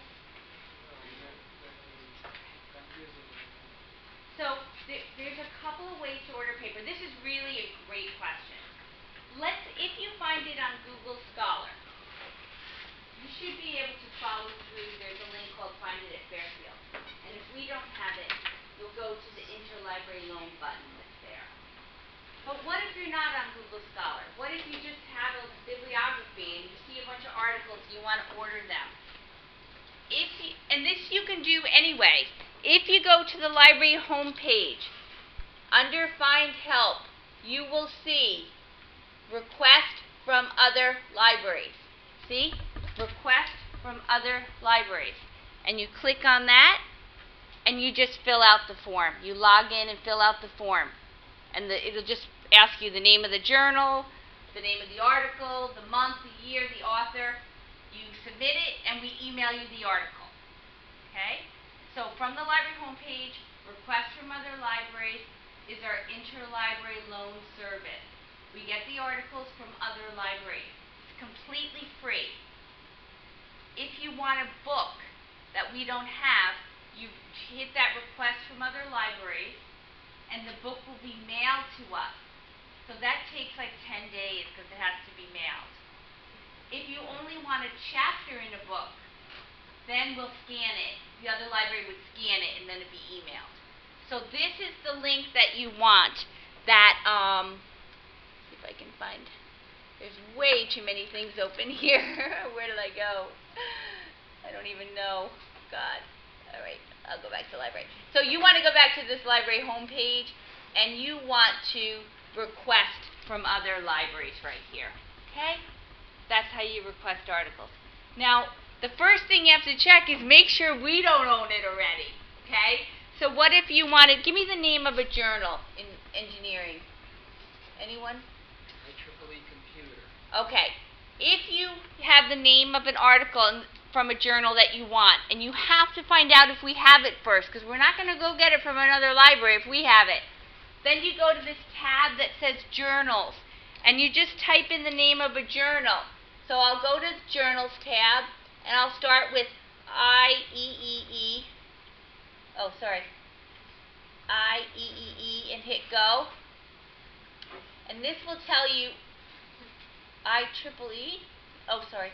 So there's a couple of ways to order paper. This is really a great question. If you find it on Google Scholar, you should be able to follow through. There's a link called Find It at Fairfield. And if we don't have it, you'll go to the interlibrary loan button that's there. But what if you're not on Google Scholar? What if you just have a bibliography and you see a bunch of articles and you want to order them? And this you can do anyway. If you go to the library homepage, under Find Help, you will see Request from Other Libraries. See? Request from Other Libraries. And you click on that, and you just fill out the form. You log in and fill out the form. And it'll just ask you the name of the journal, the name of the article, the month, the year, the author. You submit it, and we email you the article. Okay? So from the library homepage, Request from Other Libraries is our interlibrary loan service. We get the articles from other libraries. It's completely free. If you want a book that we don't have, you hit that Request from Other Libraries, and the book will be mailed to us. So that takes like 10 days because it has to be mailed. If you only want a chapter in a book, then we'll scan it. The other library would scan it, and then it'd be emailed. So this is the link that you want. That, see if I can find, there's way too many things open here. Where did I go? I don't even know. God. All right, I'll go back to the library. So you want to go back to this library homepage, and you want to request from other libraries right here. Okay? That's how you request articles. Now, the first thing you have to check is make sure we don't own it already. Okay? So what if you wanted, give me the name of a journal in engineering. Anyone? IEEE Computer. Okay. If you have the name of an article from a journal that you want, and you have to find out if we have it first, because we're not going to go get it from another library if we have it. Then you go to this tab that says Journals, and you just type in the name of a journal. So I'll go to the Journals tab, and I'll start with IEEE. Oh, sorry. IEEE, and hit go. And this will tell you IEEE. Oh, sorry.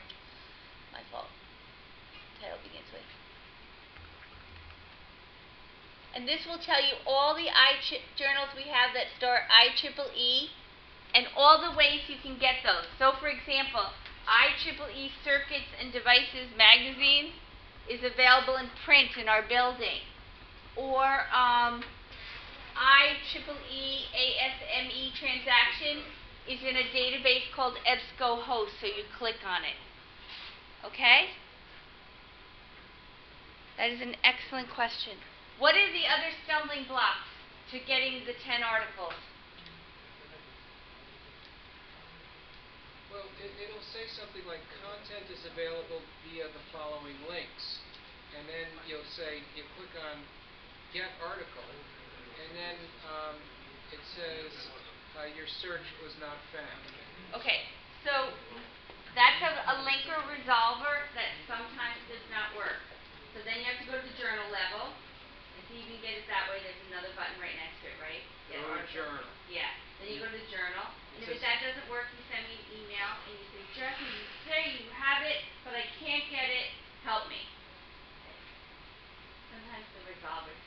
My fault. Title begins with. And this will tell you all the journals we have that start IEEE and all the ways you can get those. So, for example, IEEE Circuits and Devices magazine is available in print in our building. Or IEEE ASME Transaction is in a database called EBSCOhost, so you click on it. Okay? That is an excellent question. What are the other stumbling blocks to getting the 10 articles? Well, it'll say something like content is available via the following links. And then you'll say, you click on Get Article, and then it says your search was not found. Okay, so that's a linker resolver that sometimes does not work. So then you have to go to the journal level, and see if you can get it that way. There's another button right next to it, right? Go to Journal. Yeah. Then you go to the journal, and if that doesn't work, you send me an email, and you say, Jesse, you say you have it, but I can't get it. Help me. Sometimes the resolvers.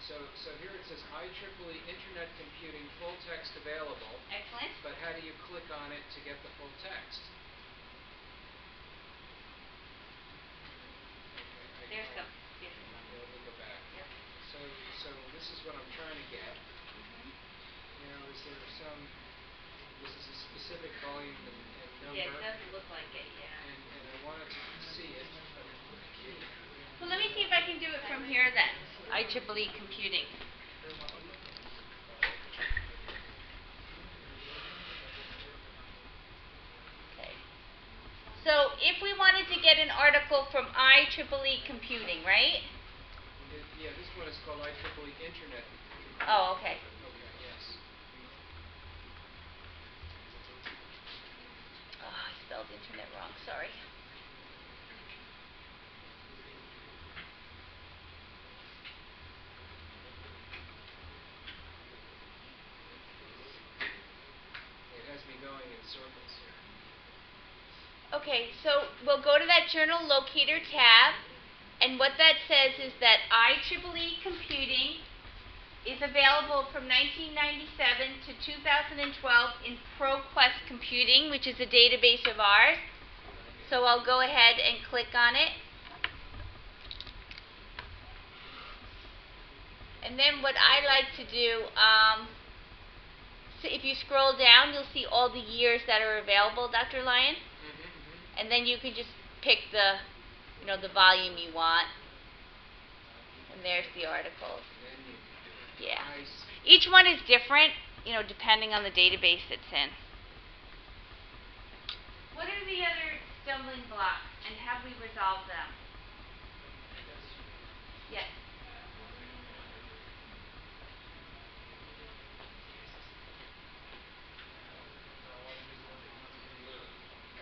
So here it says IEEE Internet Computing full text available. Excellent. But how do you click on it to get the full text? Okay, There's some. Let me go back. Yep. So this is what I'm trying to get. Now, is there some? This is a specific volume and number. Yeah, it doesn't look like it, yeah. And I wanted to see it. Well, let me see if I can do it from here then. IEEE Computing. Okay. So if we wanted to get an article from IEEE Computing, right? Yeah, this one is called IEEE Internet. Oh, okay. Okay, yes. Oh, I spelled internet wrong, sorry. Okay, so we'll go to that journal locator tab, and what that says is that IEEE Computing is available from 1997 to 2012 in ProQuest Computing, which is a database of ours. So I'll go ahead and click on it. And then what I like to do, so if you scroll down, you'll see all the years that are available, Dr. Lyon. And then you can just pick the, the volume you want. And there's the articles. Yeah. Each one is different, depending on the database it's in. What are the other stumbling blocks, and have we resolved them? Yes.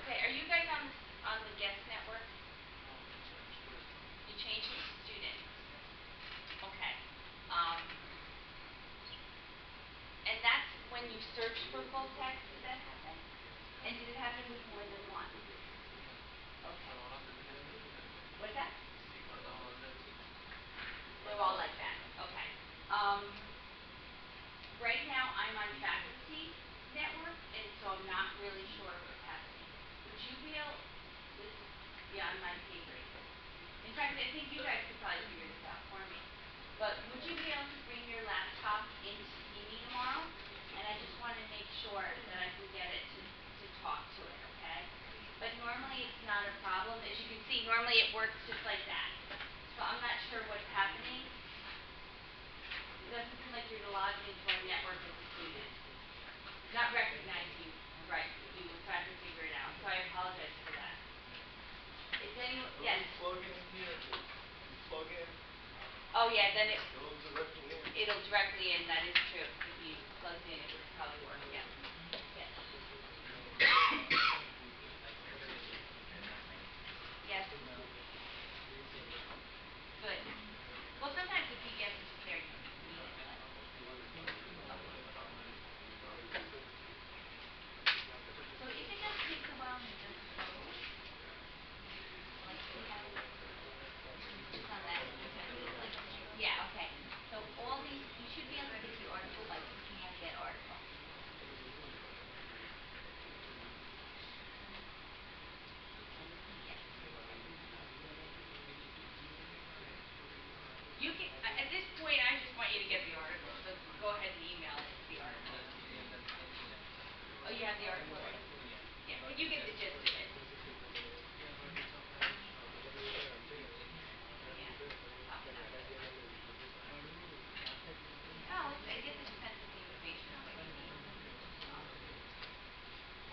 Okay, are you guys on the guest network? You changed it to student. Okay. And that's when you search for full text, did that happen? And did it happen with more than one? Okay. What's that? They're all like that. Okay. Right now I'm on faculty network, and so I'm not really sure what's happening. Would you be able, this is beyond my pay grade. In fact, I think you guys could probably figure this out for me. But would you be able to bring your laptop in to see me tomorrow? And I just want to make sure that I can get it to talk to it, okay? But normally it's not a problem. As you can see, normally it works just like that. So I'm not sure what's happening. It doesn't seem like you're logged into our network as a student. Not recognizing you, right? You were trying to figure it out. So I apologize for that. Is anyone, yes? Plug in here. You plug in. Oh yeah, then It'll it'll directly in. That is true. If you plugged in, it would probably work. Yeah. Yes. Yes. Good. Well, sometimes the PDFs are just there. You can read it. So if it does take a while and it doesn't load, like we have just on that, yeah, okay. So all these, you should be able to get the article by clicking on Get Article. Yes. You can, at this point, I just want you to get the article. So go ahead and email it, the article. Oh, you have the article already? Yeah, but you get the gist of it. Yeah. Oh, I guess it depends if the information is what you need.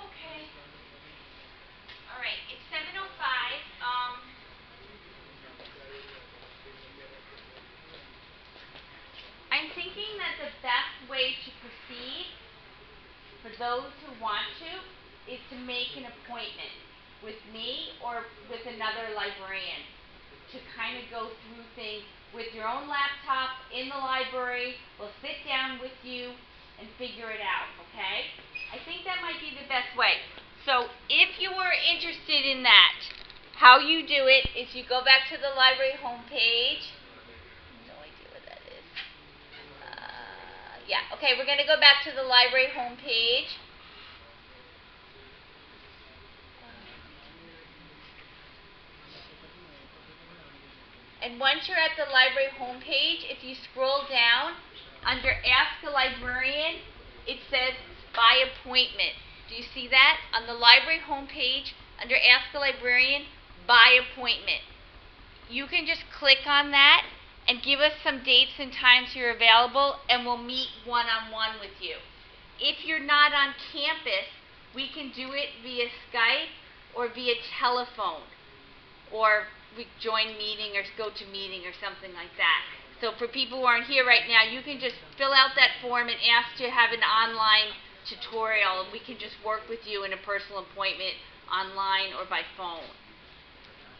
Okay. All right, it's 7:05. I'm thinking that the best way to proceed for those who want to is to make an appointment with me or with another librarian to kind of go through things with your own laptop in the library. We'll sit down with you and figure it out, okay? I think that might be the best way. So if you are interested in that, how you do it is you go back to the library homepage. No idea what that is. Yeah, okay, we're going to go back to the library homepage. And once you're at the library homepage, if you scroll down, under Ask a Librarian, it says by appointment. Do you see that? On the library homepage, under Ask a Librarian, by appointment. You can just click on that and give us some dates and times you're available, and we'll meet one-on-one with you. If you're not on campus, we can do it via Skype or via telephone, or we join meeting or go to meeting or something like that. So for people who aren't here right now, you can just fill out that form and ask to have an online tutorial, and we can just work with you in a personal appointment online or by phone.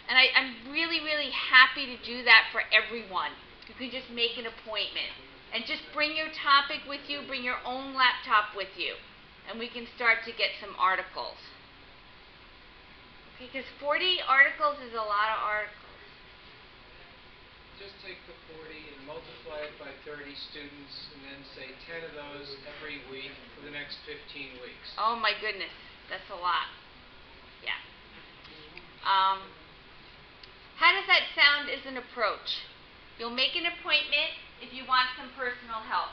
And I'm really, really happy to do that for everyone. You can just make an appointment. And just bring your topic with you, bring your own laptop with you, and we can start to get some articles. Okay, because 40 articles is a lot of articles. Just take the 40 and multiply it by 30 students, and then say 10 of those every week for the next 15 weeks. Oh my goodness, that's a lot. Yeah. How does that sound as an approach? You'll make an appointment if you want some personal help.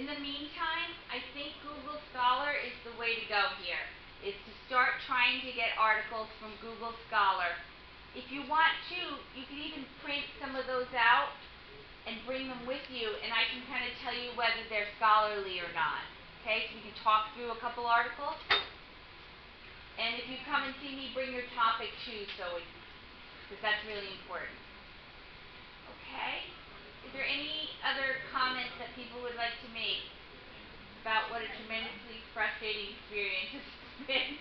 In the meantime, I think Google Scholar is the way to go here. Is to start trying to get articles from Google Scholar. If you want to, you can even print some of those out and bring them with you, and I can kind of tell you whether they're scholarly or not. Okay, so we can talk through a couple articles. And if you come and see me, bring your topic too, because that's really important. Okay? Is there any other comments that people would like to make about what a tremendously frustrating experience has been?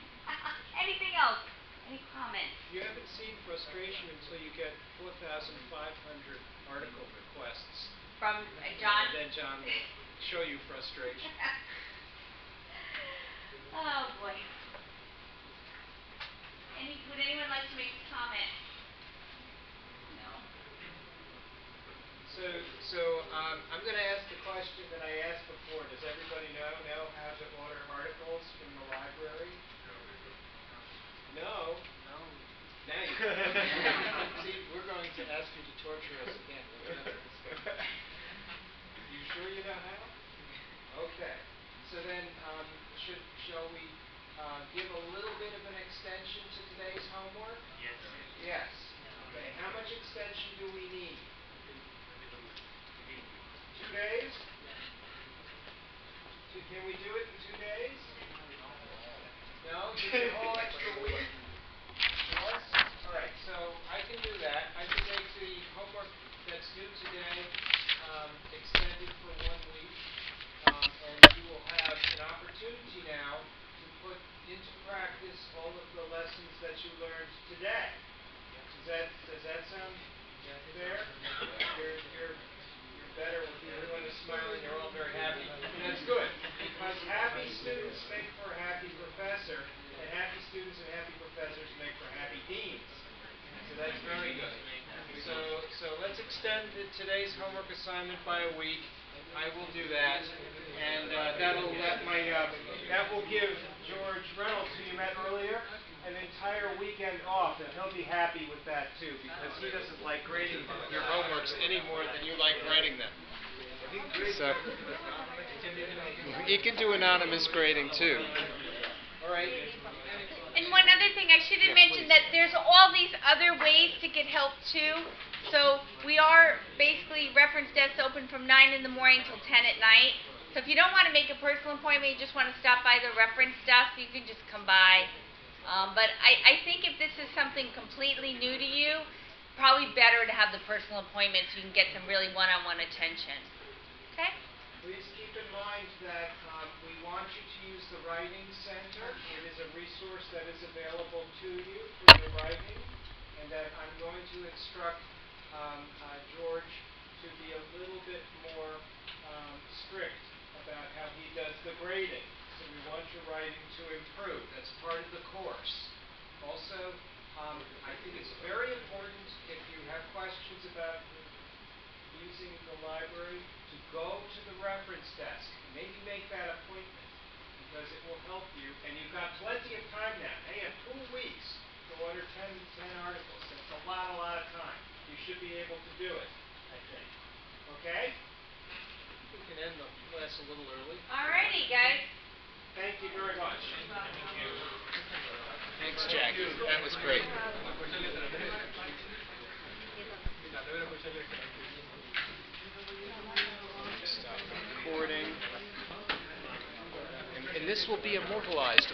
Anything else? Any comments? You haven't seen frustration until you get 4,500 article requests. From John? And then John will show you frustration. Oh boy. Would anyone like to make a comment? No? I'm going to ask the question that I asked before. Does everybody know how to order articles from the library? No? No. Now you see, we're going to ask you to torture us again with evidence. You sure you know how? Okay. So then, shall we give a little bit of an extension to today's homework? Yes. Yes. Okay. How much extension do we need? 2 days? Can we do it in 2 days? No? Give me a whole extra week? Sure? All right, so I can do that. I can make the homework that's due today extended for 1 week. And you will have an opportunity now to put into practice all of the lessons that you learned today. Does that sound fair? You're better with everyone is smiling. You're all very happy. And that's good, because happy students make for a happy professor, and happy students and happy professors make for happy deans. So that's very good. So let's extend today's homework assignment by a week. I will do that, and that will give George Reynolds, who you met earlier, an entire weekend off, and he'll be happy with that too, because he doesn't like grading your homeworks any more than you like writing them. So he can do anonymous grading too. All right. And one other thing, I should have mentioned that there's all these other ways to get help too. So we are basically reference desks open from 9 in the morning till 10 at night. So if you don't want to make a personal appointment, you just want to stop by the reference desk, you can just come by. But I think if this is something completely new to you, probably better to have the personal appointment so you can get some really one-on-one attention. Okay? Please keep in mind that we want you to use the Writing Center. It is a resource that is available to you for your writing, and that I'm going to instruct George to be a little bit more strict about how he does the grading. So we want your writing to improve. That's part of the course. Also, I think it's very important, if you have questions about using the library, to go to the reference desk. Maybe make that appointment, because it will help you. And you've got plenty of time now. Now you have 2 weeks to order 10 articles. That's a lot of time. You should be able to do it, I think. Okay? We can end the class a little early. Alrighty, guys. Thank you very much. Thanks, Jackie. That was great. Stop recording. And this will be immortalized.